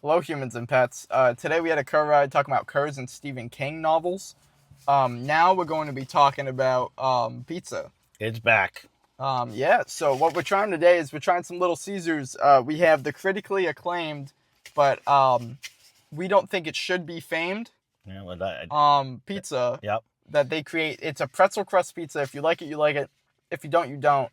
Hello, humans and pets. Today we had a cur ride talking about curs and Stephen King novels. Now we're going to be talking about pizza. It's back. Yeah, so what we're trying today is we're trying some Little Caesars. We have the critically acclaimed, but we don't think it should be famed, Yeah, well, pizza yep. that they create. It's a pretzel crust pizza. If you like it, you like it. If you don't, you don't.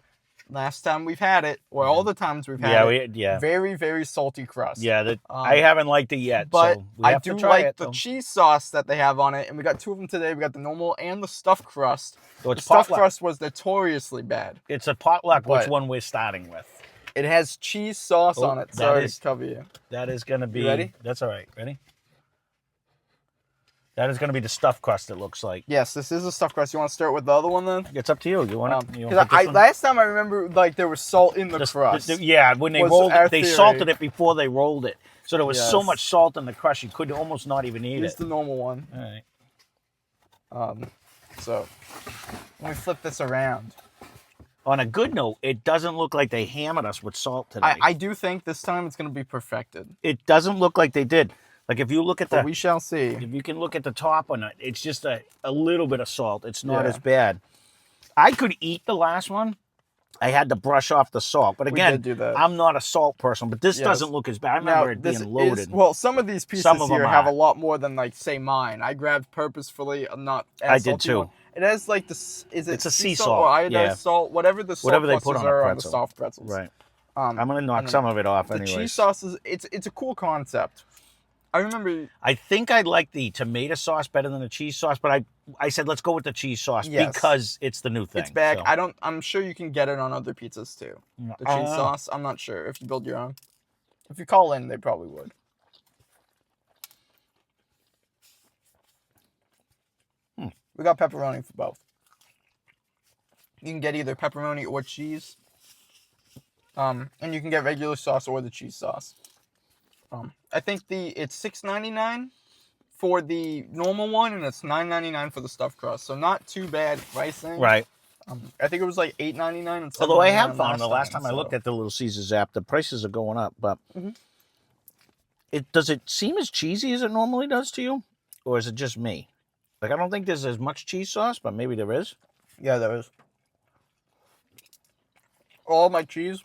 Last time we've had it, or all the times we've had it, very, very salty crust. Yeah, I haven't liked it yet, but so we have to try like it. The cheese sauce that they have on it, and we got two of them today. We got the normal and the stuffed crust. So the stuffed crust was notoriously bad. It's a potluck. Which one we're starting with? It has cheese sauce on it. Sorry to cover you. That is going to be... You ready? That's all right. Ready? That is going to be the stuffed crust, it looks like. Yes, this is a stuffed crust. You want to start with the other one then? It's up to you. You want to last time I remember, like, there was salt in the crust. Yeah, when they rolled it, they salted it before they rolled it. So there was so much salt in the crust, you could almost not even eat it. Here's the normal one. All right. So, let me flip this around. On a good note, it doesn't look like they hammered us with salt today. I do think this time it's going to be perfected. It doesn't look like they did. Like, if you look at we shall see. If you can look at the top on it, it's just a little bit of salt. It's not as bad. I could eat the last one. I had to brush off the salt. But again, I'm not a salt person, but this doesn't look as bad. I remember it being loaded. Well, some of these pieces here have a lot more than, like, say, mine. I grabbed purposefully not as salty. I did too. One. It has, like, it's a sea salt or iodized salt, whatever the salt they put on are on the soft pretzels. Right. I'm going to knock some of it off anyway. The cheese sauce it's a cool concept. I remember... I think I like the tomato sauce better than the cheese sauce, but I said let's go with the cheese sauce because it's the new thing. It's back. So. I'm sure you can get it on other pizzas too. The cheese sauce, I'm not sure if you build your own. If you call in, they probably would. We got pepperoni for both. You can get either pepperoni or cheese. And you can get regular sauce or the cheese sauce. I think it's $6.99 for the normal one, and it's $9.99 for the stuffed crust. So not too bad pricing. Right. I think it was like $8.99 and although I have found the last time I looked at the Little Caesars app, the prices are going up. But does it seem as cheesy as it normally does to you, or is it just me? Like, I don't think there's as much cheese sauce, but maybe there is. Yeah, there is. All my cheese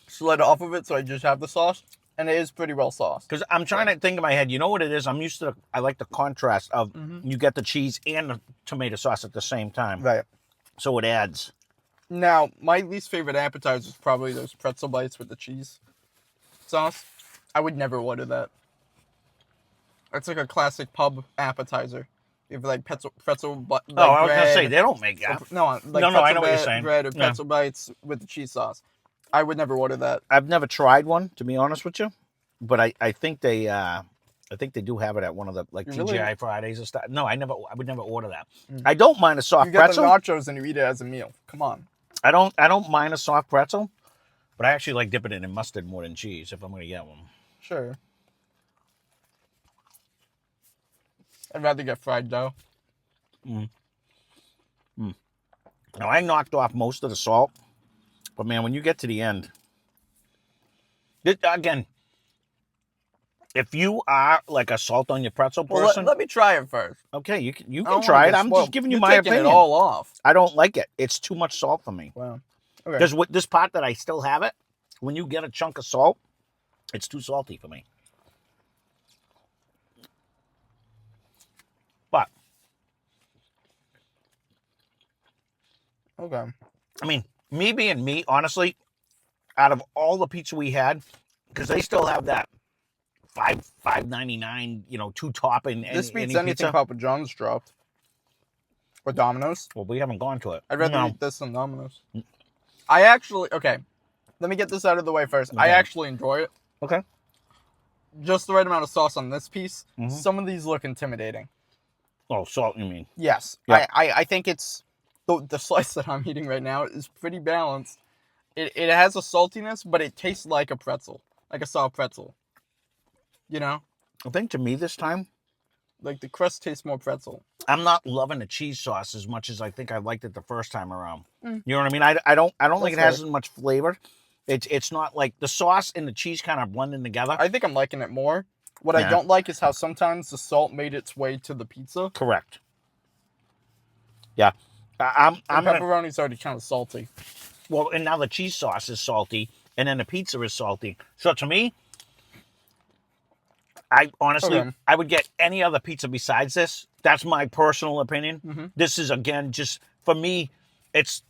slid off of it, so I just have the sauce, and it is pretty well sauced. Because I'm trying to think in my head, you know what it is? I'm used to, I like the contrast of you get the cheese and the tomato sauce at the same time. Right. So it adds. Now, my least favorite appetizer is probably those pretzel bites with the cheese sauce. I would never order that. It's like a classic pub appetizer. You have like pretzel like I was going to say, they don't make that. No, I know what you're saying. Bread or pretzel bites with the cheese sauce. I would never order that. I've never tried one, to be honest with you, but I think they do have it at one of the TGI Fridays or stuff. No, I would never order that. I don't mind a soft pretzel. You get the nachos and you eat it as a meal. Come on. I don't mind a soft pretzel, but I actually like dipping it in mustard more than cheese if I'm going to get one. Sure. I'd rather get fried dough. Now, I knocked off most of the salt. But, man, when you get to the end, again, if you are like a salt on your pretzel person. Let me try it first. Okay, you can try it. I'm just giving you my opinion. It all off. I don't like it. It's too much salt for me. Wow. Because with this part that I still have it, when you get a chunk of salt, it's too salty for me. But. Okay. I mean. Me being me, honestly, out of all the pizza we had, because they still have that $5.99, two topping. This beats anything Papa John's dropped. Or Domino's. Well, we haven't gone to it. I'd rather eat this than Domino's. Okay, let me get this out of the way first. Okay. I actually enjoy it. Okay. Just the right amount of sauce on this piece. Some of these look intimidating. Oh, salt, you mean? Yes. Yep. I think it's... The slice that I'm eating right now is pretty balanced. It has a saltiness, but it tastes like a pretzel. Like a soft pretzel. You know? I think to me this time... Like, the crust tastes more pretzel. I'm not loving the cheese sauce as much as I think I liked it the first time around. You know what I mean? I don't think it has as much flavor. It's not like the sauce and the cheese kind of blending together. I think I'm liking it more. What I don't like is how sometimes the salt made its way to the pizza. Correct. Yeah. I'm pepperoni's already kind of salty. Well, and now the cheese sauce is salty, and then the pizza is salty. So to me, I honestly, I would get any other pizza besides this. That's my personal opinion. This is, again, just, for me, it's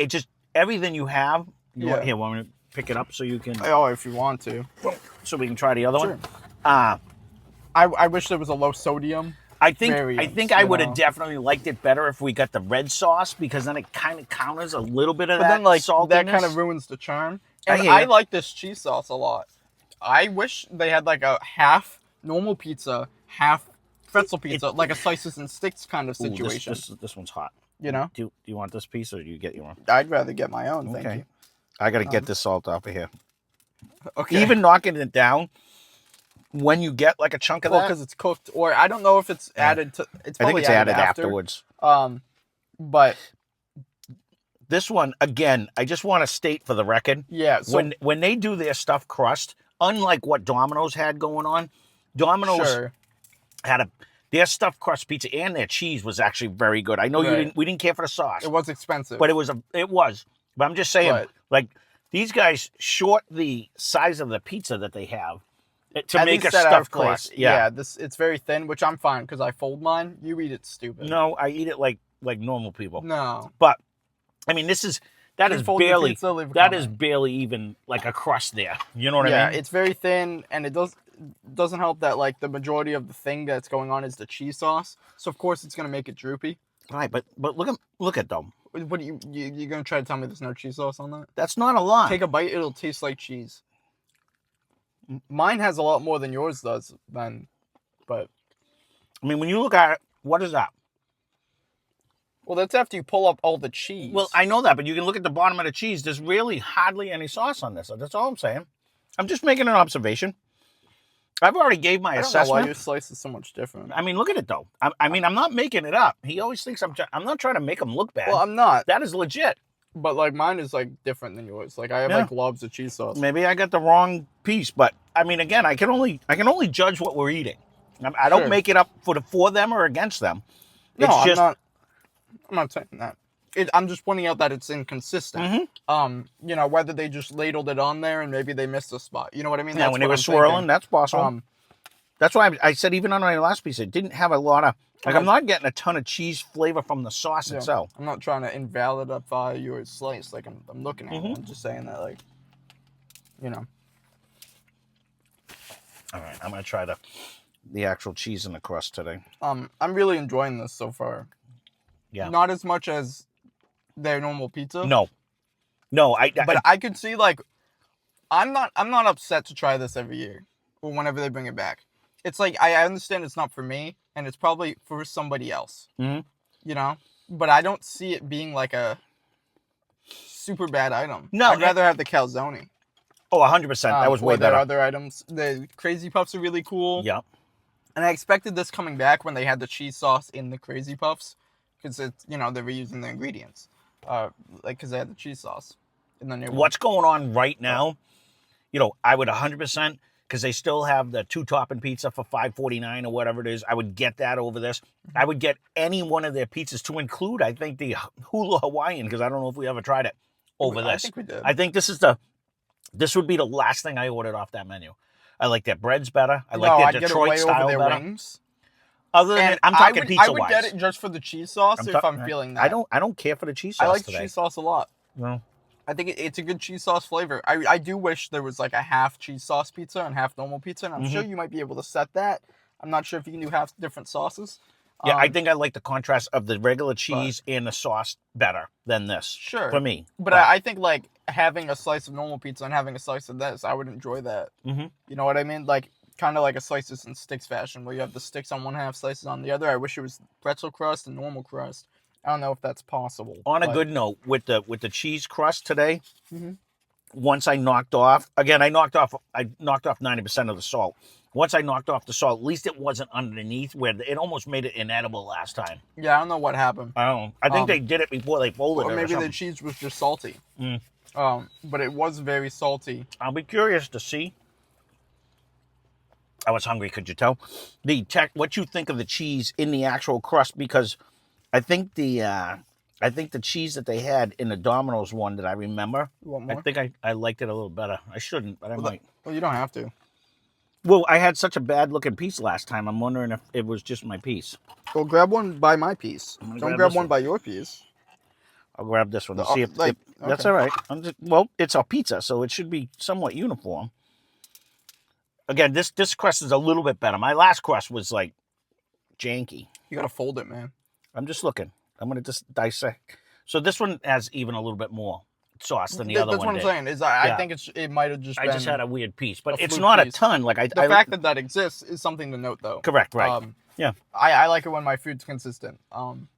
just everything you have. Here, want me to pick it up so you can... Oh, if you want to. So we can try the other one? I wish there was a low sodium. I think I would have definitely liked it better if we got the red sauce, because then it kind of counters a little bit of that saltiness. That kind of ruins the charm. And I like this cheese sauce a lot. I wish they had like a half normal pizza, half pretzel pizza, like a slices and sticks kind of situation. This one's hot. You know? Do you want this piece, or do you get your own? I'd rather get my own, thank you. I got to get this salt off of here. Okay. Even knocking it down, when you get like a chunk of that, because it's cooked, or I don't know if it's added to. I think it's added afterwards. But this one, again, I just want to state for the record. Yeah. So when they do their stuffed crust, unlike what Domino's had going on, Domino's had their stuffed crust pizza and their cheese was actually very good. I know we didn't care for the sauce. It was expensive, but it was. But I'm just saying, like, these guys short the size of the pizza that they have to make a stuffed crust. Yeah, it's very thin, which I'm fine because I fold mine. You eat it stupid. No, I eat it like normal people. No, but I mean, that is barely even like a crust there. You know what I mean? Yeah, it's very thin, and it doesn't help that like the majority of the thing that's going on is the cheese sauce. So of course it's gonna make it droopy. Right, but look at them. What are you gonna try to tell me there's no cheese sauce on that? That's not a lie. Take a bite, it'll taste like cheese. Mine has a lot more than yours does, but I mean, when you look at it, what is that? Well, that's after you pull up all the cheese. Well, I know that, but you can look at the bottom of the cheese. There's really hardly any sauce on this. That's all I'm saying. I'm just making an observation. I've already gave my assessment. I don't know why your slice is so much different. I mean, look at it, though. I mean, I'm not making it up. He always thinks I'm not trying to make him look bad. Well, I'm not. That is legit. But, like, mine is, like, different than yours. Like, I have, like, globs of cheese sauce. Maybe I got the wrong piece. But, I mean, again, I can only judge what we're eating. I don't make it up for them or against them. I'm not saying that. I'm just pointing out that it's inconsistent. You know, whether they just ladled it on there and maybe they missed a spot. You know what I mean? Yeah, when they were swirling, that's possible. That's why I said even on my last piece, it didn't have a lot of... Like, I'm not getting a ton of cheese flavor from the sauce itself. I'm not trying to invalidify your slice. Like, I'm looking at it. I'm just saying that, like, you know. All right, I'm going to try the actual cheese in the crust today. I'm really enjoying this so far. Yeah. Not as much as their normal pizza. No, but I could see, like, I'm not upset to try this every year or whenever they bring it back. It's like, I understand it's not for me, and it's probably for somebody else. You know? But I don't see it being like a super bad item. No. I'd rather have the calzone. Oh, 100%. That was way better. Their other items. The Crazy Puffs are really cool. Yeah. And I expected this coming back when they had the cheese sauce in the Crazy Puffs. Because it's, you know, they're reusing the ingredients. Like, because they had the cheese sauce in the new one. What's going on right now, you know, I would 100%, because they still have the 2-topping pizza for $5.49 or whatever it is. I would get that over this. I would get any one of their pizzas to include, I think, the Hula Hawaiian, because I don't know if we ever tried it over this. I think we did. I think this would be the last thing I ordered off that menu. I like their breads better. I like their Detroit style better. Wings. Other than I'm talking pizza-wise. I would get it just for the cheese sauce if I'm feeling that. I don't care for the cheese sauce. I like cheese sauce a lot. No. I think it's a good cheese sauce flavor. I do wish there was like a half cheese sauce pizza and half normal pizza, and I'm sure you might be able to set that. I'm not sure if you can do half different sauces. Yeah, I think I like the contrast of the regular cheese and the sauce better than this. Sure. For me. But I think like having a slice of normal pizza and having a slice of this, I would enjoy that. You know what I mean? Like, kind of like a slices and sticks fashion, where you have the sticks on one half, slices on the other. I wish it was pretzel crust and normal crust. I don't know if that's possible. On a good note, with the cheese crust today, once I knocked off, again, I knocked off 90% of the salt. Once I knocked off the salt, at least it wasn't underneath where it almost made it inedible last time. Yeah, I don't know what happened. I don't know. I think they did it before they folded it. Or maybe the cheese was just salty. But it was very salty. I'll be curious to see. I was hungry, could you tell? What you think of the cheese in the actual crust, because I think the cheese that they had in the Domino's one that I remember, You want more? I think I liked it a little better. I shouldn't, but I might. Well, you don't have to. Well, I had such a bad looking piece last time. I'm wondering if it was just my piece. Well, grab one by my piece. Don't grab one by your piece. I'll grab this one to The- see if like, that's okay. all right. Well, it's a pizza, so it should be somewhat uniform. Again, this crust is a little bit better. My last crust was like janky. You gotta fold it, man. I'm just looking. I'm gonna just dissect. So this one has even a little bit more sauce than the other one. That's what I'm saying. Is I think it might have just. I just had a weird piece, but it's fluke not piece. a ton. Like The fact that exists is something to note, though. Correct. Right. Yeah. I like it when my food's consistent.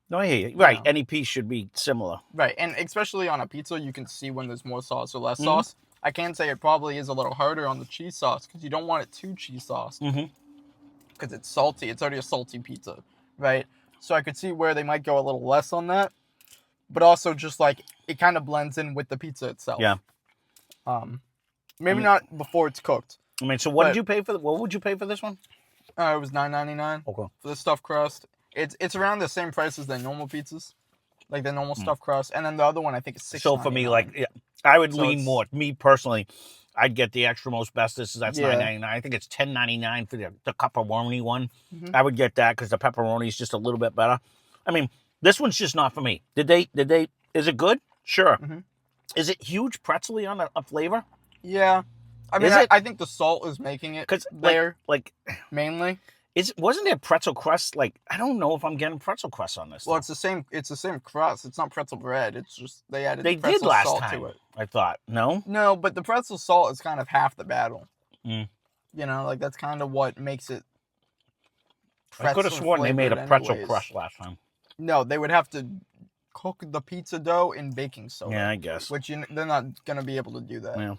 No, I hear you. Right. Any piece should be similar. Right, and especially on a pizza, you can see when there's more sauce or less sauce. I can say it probably is a little harder on the cheese sauce because you don't want it too cheese sauce. Because it's salty. It's already a salty pizza, right? So I could see where they might go a little less on that, but also just like it kind of blends in with the pizza itself. Yeah. Maybe not before it's cooked. I mean, so what did you pay for? What would you pay for this one? It was $9.99 Okay. for the stuffed crust. It's around the same price as the normal pizzas, like the normal stuffed crust, and then the other one I think is $6.99. So for me, like, I would lean more. Me personally, I'd get the extra most bestest. That's $9.99. I think it's $10.99 for the pepperoni one. I would get that because the pepperoni is just a little bit better. I mean, this one's just not for me. Did they? Is it good? Sure. Is it huge pretzely on a flavor? Yeah. I mean, I think the salt is making it there, mainly. Wasn't there pretzel crust? Like, I don't know if I'm getting pretzel crust on this. Well, it's the same crust. It's not pretzel bread. It's just they added they pretzel did last salt time, to it. I thought. No? No, but the pretzel salt is kind of half the battle. You know, like that's kind of what makes it. I could have sworn they made a pretzel crust last time. No, they would have to cook the pizza dough in baking soda. Yeah, I guess. Which they're not going to be able to do that. Yeah.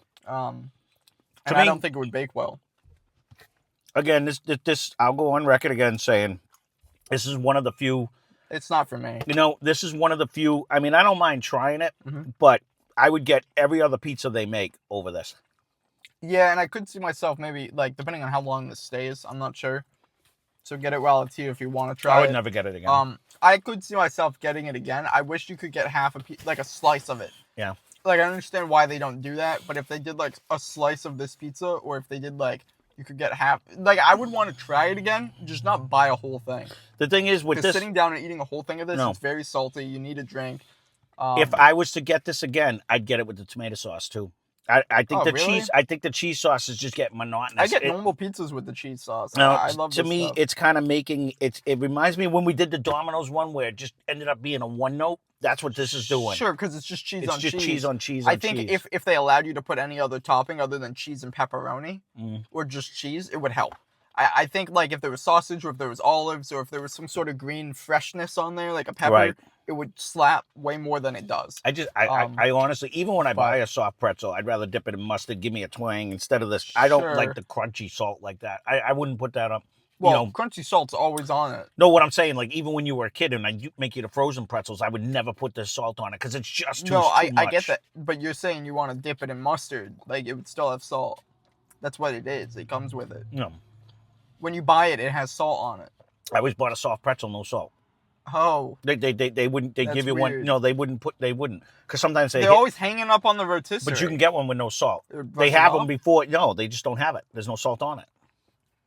And I don't think it would bake well. Again, this I'll go on record again saying this is one of the few. It's not for me. You know, this is one of the few. I mean, I don't mind trying it, but I would get every other pizza they make over this. Yeah, and I could see myself maybe, like, depending on how long this stays, I'm not sure. So get it while it's here if you want to try it. I would never get it again. I could see myself getting it again. I wish you could get half like a slice of it. Yeah. Like, I understand why they don't do that, but if they did, like, a slice of this pizza, or if they did, like, you could get half. Like, I would want to try it again, just not buy a whole thing. The thing is with this, sitting down and eating a whole thing of this, it's very salty. You need a drink. If I was to get this again, I'd get it with the tomato sauce too. I think cheese. I think the cheese sauce is just getting monotonous. I get normal pizzas with the cheese sauce. No, I love. To me, stuff. It's kind of making it. It reminds me when we did the Domino's one where it just ended up being a one note. That's what this is doing. Sure, because it's just cheese on cheese. It's just cheese on cheese. I think if they allowed you to put any other topping other than cheese and pepperoni, or just cheese, it would help. I think like if there was sausage, or if there was olives, or if there was some sort of green freshness on there, like a pepper, it would slap way more than it does. I honestly, even when I buy a soft pretzel, I'd rather dip it in mustard, give me a twang instead of this. I don't like the crunchy salt like that. I wouldn't put that up. Well, crunchy salt's always on it. No, what I'm saying, like even when you were a kid and I make you the frozen pretzels, I would never put the salt on it because it's just too much. I get that, but you're saying you want to dip it in mustard, like it would still have salt. That's what it is. It comes with it. No. When you buy it, it has salt on it. I always bought a soft pretzel, no salt. Oh. They wouldn't. They give you weird. one. No, they wouldn't put. They wouldn't because sometimes they're always hanging up on the rotisserie. But you can get one with no salt. They have them before. No, they just don't have it. There's no salt on it.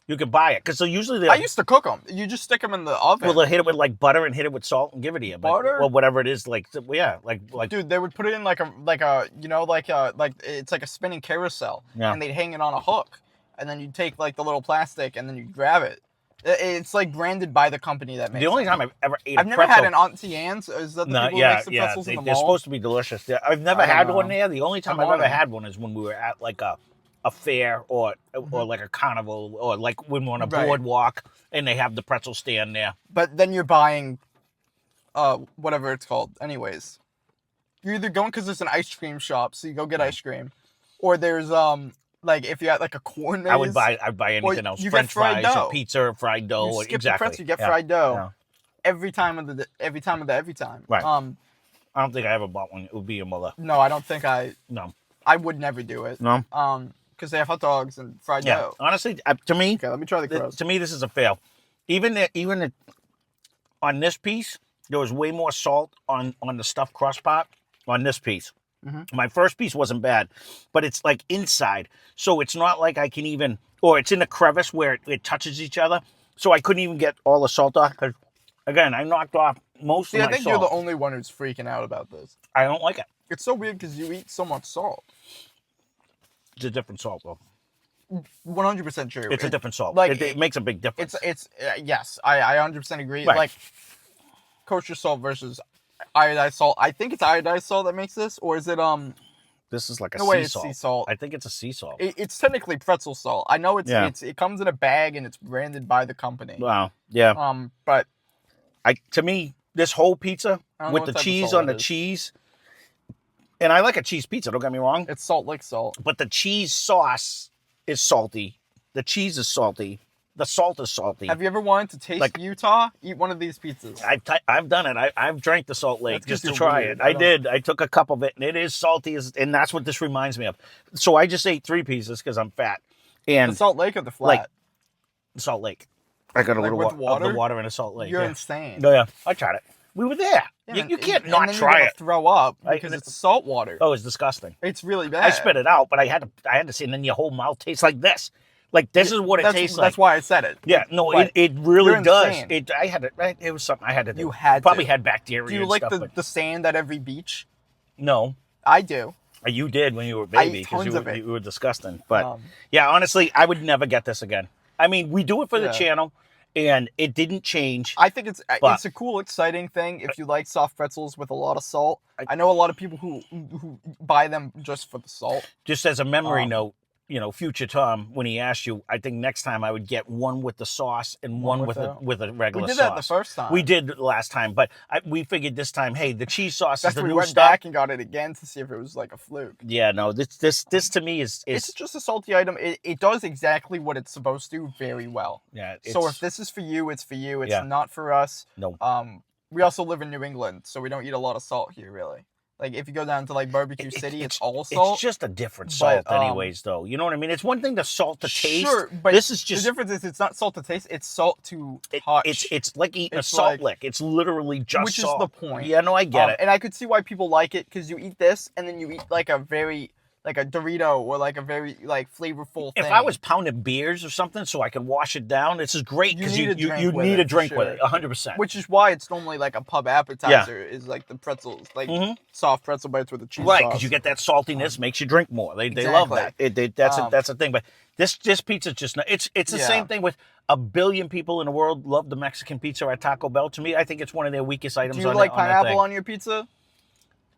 You can buy it because usually I used to cook them. You just stick them in the oven. Well, they hit it with like butter and hit it with salt and give it to you. Butter? Well, whatever it is, like Dude, they would put it in like it's like a spinning carousel, and they'd hang it on a hook, and then you'd take like the little plastic and then you grab it. It's like branded by the company that makes it. The only time I've ever ate I've never had an Auntie Anne's. Is that the people who makes the pretzels in the mall? They're supposed to be delicious. I've never had one there. The only time I've ever had one is when we were at like a fair or like a carnival or like when we're on a boardwalk and they have the pretzel stand there. But then you're buying whatever it's called. Anyways, you're either going because there's an ice cream shop, so you go get ice cream, or there's like if you had like a corn maze. I'd buy anything else. French fries, or pizza, or fried dough. You skip the pretzel, you get fried dough every time. Right. I don't think I ever bought one. It would be your mother. No, I don't think No. I would never do it. No. Because they have hot dogs and fried Yeah. dough. Honestly, to me, Okay, let me try the crust. to me, this is a fail. Even on this piece, there was way more salt on the stuffed crust part on this piece. Mm-hmm. My first piece wasn't bad, but it's like inside. So it's not like I can even, or it's in a crevice where it touches each other. So I couldn't even get all the salt off. Because, again, I knocked off most of my salt. I think you're the only one who's freaking out about this. I don't like it. It's so weird because you eat so much salt. It's a different salt, though. 100% true. It's a different salt. Like, it makes a big difference. Yes, I 100% agree. Right. Like, kosher salt versus iodized salt. I think it's iodized salt that makes this, or is it This is like a no way, sea it's salt. sea salt. I think it's a sea salt. It's technically pretzel salt. I know it comes in a bag and it's branded by the company. Wow. Yeah. But to me, this whole pizza with the cheese on the cheese, and I like a cheese pizza, don't get me wrong. It's Salt Lake salt. But the cheese sauce is salty. The cheese is salty. The salt is salty. Have you ever wanted to taste Utah? Eat one of these pizzas. I've done it. I've drank the Salt Lake just to try it. I did. I took a cup of it, and it is salty, and that's what this reminds me of. So I just ate 3 pieces because I'm fat. And the Salt Lake or the flat? Like, Salt Lake. I got a little with of the water in a Salt Lake. You're insane. No, yeah. I tried it. We were there. Yeah, you can't and not then try you're it. Throw up because it's salt water. Oh, it's disgusting. It's really bad. I spit it out, but I had to see, and then your whole mouth tastes like this. Like this is what it tastes like. That's why I said it. Yeah, no, it really does. Insane. It was something I had to do. You had probably to. had bacteria. Do you and like stuff, the sand at every beach? No, I do. You did when you were a baby because you were disgusting. But yeah, honestly, I would never get this again. I mean, we do it for the channel, and it didn't change. I think it's a cool, exciting thing if you like soft pretzels with a lot of salt. I know a lot of people who buy them just for the salt. Just as a memory note, future Tom, when he asked you, I think next time I would get one with the sauce and one with a regular sauce. We did that the first time. We did last time, but we figured this time, hey, the cheese sauce is the new stuff. We went back and got it again to see if it was like a fluke. Yeah, no, this to me is it's just a salty item. It does exactly what it's supposed to very well. Yeah. So if this is for you, it's for you. It's not for us. No. We also live in New England, so we don't eat a lot of salt here, really. Like, if you go down to, like, Barbecue City, it's all salt. It's just a different salt anyways, though. You know what I mean? It's one thing to salt to taste. Sure, but this is just... The difference is it's not salt to taste, it's salt to touch. It's like eating a salt lick. It's literally just salt. Which is the point. Yeah, no, I get it. And I could see why people like it, because you eat this, and then you eat, like, a Dorito or, like, a very, like, flavorful thing. If I was pounding beers or something so I could wash it down, this is great, because you need a drink with it, 100%. Which is why it's normally, like, a pub appetizer is, like, the pretzels, like, soft pretzel bites with the cheese sauce. Right, because you get that saltiness, makes you drink more. They love that. That's a thing. But this pizza's just not... It's the same thing with a billion people in the world love the Mexican pizza at Taco Bell. To me, I think it's one of their weakest items on Do you like pineapple on your pizza?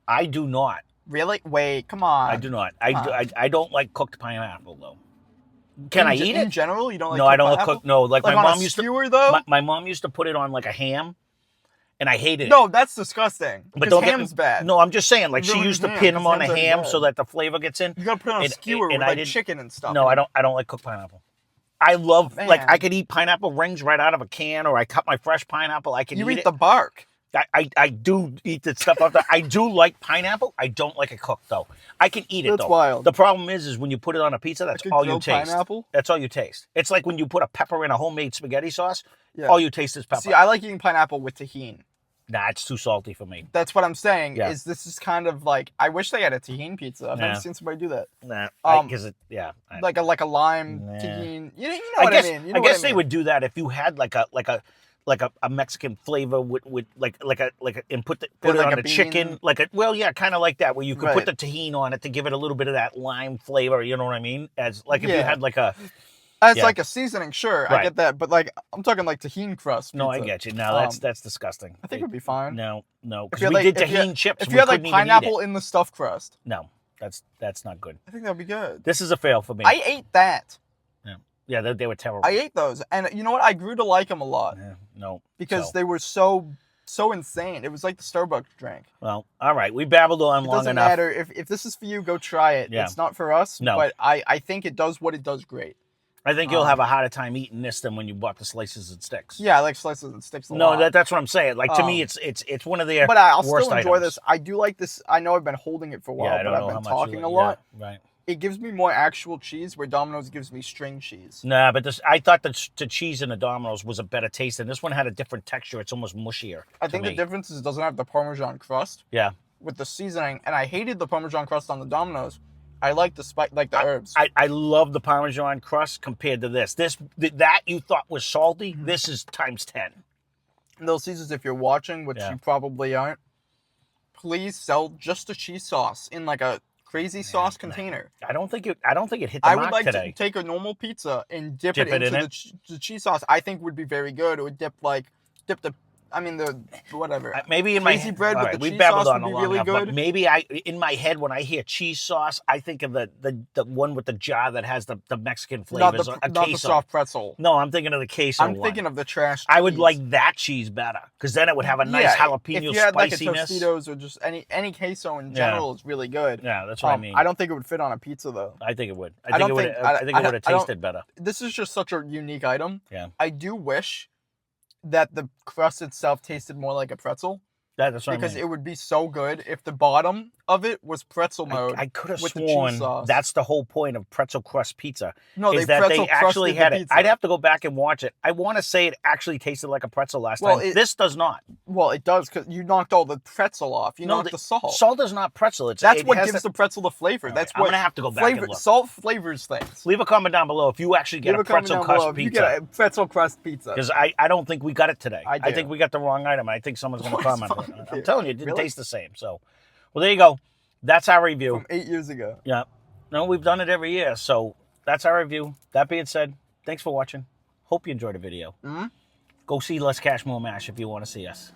I do not. Really? Wait, come on. I do not. I don't like cooked pineapple though. Can I eat it? In general, you don't like No, I don't like cooked. No, like my mom used to. Though? My mom used to put it on like a ham, and I hated it. No, that's disgusting. But ham's bad. No, I'm just saying, like she used to pin them on a ham so that the flavor gets in. You gotta put it on a skewer with like chicken and stuff. No, I don't like cooked pineapple. I love like I could eat pineapple rings right out of a can, or I cut my fresh pineapple. I can eat it. You eat the bark. I do eat the stuff out there. I do like pineapple. I don't like it cooked though. I can eat it though. That's wild. The problem is when you put it on a pizza, that's all you taste. Pineapple? That's all you taste. It's like when you put a pepper in a homemade spaghetti sauce. Yeah. All you taste is pepper. See, I like eating pineapple with tahini. Nah, it's too salty for me. That's what I'm saying. Yeah. This is kind of like I wish they had a tahini pizza. I've never seen somebody do that. Nah, because like a lime tahini. You know what I mean? I guess they would do that if you had like a Mexican flavor with and put it on the chicken, kind of like that, where you could put the tahini on it to give it a little bit of that lime flavor. You know what I mean? As like if you had like a. As like a seasoning, sure, right. I get that, but like I'm talking like tahini crust. Pizza. No, I get you. No, that's disgusting. I think it would be fine. No, because we did tahini chips. If you had like pineapple in the stuffed crust. No, that's not good. I think that'd be good. This is a fail for me. I ate that. Yeah, they were terrible. I ate those, and you know what? I grew to like them a lot. Yeah, no, because they were so insane. It was like the Starbucks drink. Well, all right, we babbled on long enough. It doesn't matter if this is for you. Go try it. Yeah. It's not for us. No. But I think it does what it does great. I think you'll have a harder time eating this than when you bought the slices and sticks. Yeah, I like slices and sticks a lot. No, that's what I'm saying. Like, to me, it's one of their But I'll worst still enjoy items. this. I do like this. I know I've been holding it for a while, but I've been talking a lot. Yeah, right. It gives me more actual cheese, where Domino's gives me string cheese. Nah, but I thought that the cheese in the Domino's was a better taste, and this one had a different texture. It's almost mushier. I think the difference is it doesn't have the Parmesan crust. Yeah. With the seasoning, and I hated the Parmesan crust on the Domino's. I like the herbs. I love the Parmesan crust compared to this. That you thought was salty. This is times 10. Little Caesars, if you're watching, which you probably aren't, please sell just a cheese sauce in like a crazy sauce container. I don't think it hit the mark today. I would like to take a normal pizza and dip it into the cheese sauce. I think would be very good. It would dip the whatever. Maybe in my crazy bread with the we cheese babbled sauce on would be long really enough, good. but maybe in my head when I hear cheese sauce, I think of the one with the jar that has the Mexican flavors. Not the soft pretzel. No, I'm thinking of the queso. I'm thinking of the trash cheese. I would like that cheese better because then it would have a nice jalapeno if you had spiciness. Like a Tostitos or just any queso in general is really good. Yeah, that's what I mean. I don't think it would fit on a pizza though. I think it would. I think it would have tasted better. This is just such a unique item. Yeah. I do wish that the crust itself tasted more like a pretzel. That's what because I mean. it would be so good if the bottom of it was pretzel mode. I could have with sworn the cheese sauce. that's the whole point of Pretzel Crust pizza. No, is that they actually had it. Pizza. I'd have to go back and watch it. I want to say it actually tasted like a pretzel last time. This does not. Well, it does because you knocked all the pretzel off. You knocked the salt. Salt is not pretzel. That's what gives the pretzel the flavor. Right, that's I'm gonna have to go back and look. Salt flavors things. Leave a comment down below if you actually get a Pretzel Crust pizza. You get a Pretzel Crust pizza. Because I don't think we got it today. I think we got the wrong item. I think someone's going to comment on it. I'm telling you, it didn't taste the same. So, well, there you go. That's our review. From 8 years ago. Yeah. No, we've done it every year. So that's our review. That being said, thanks for watching. Hope you enjoyed the video. Go see Less Cash, More Mash if you want to see us.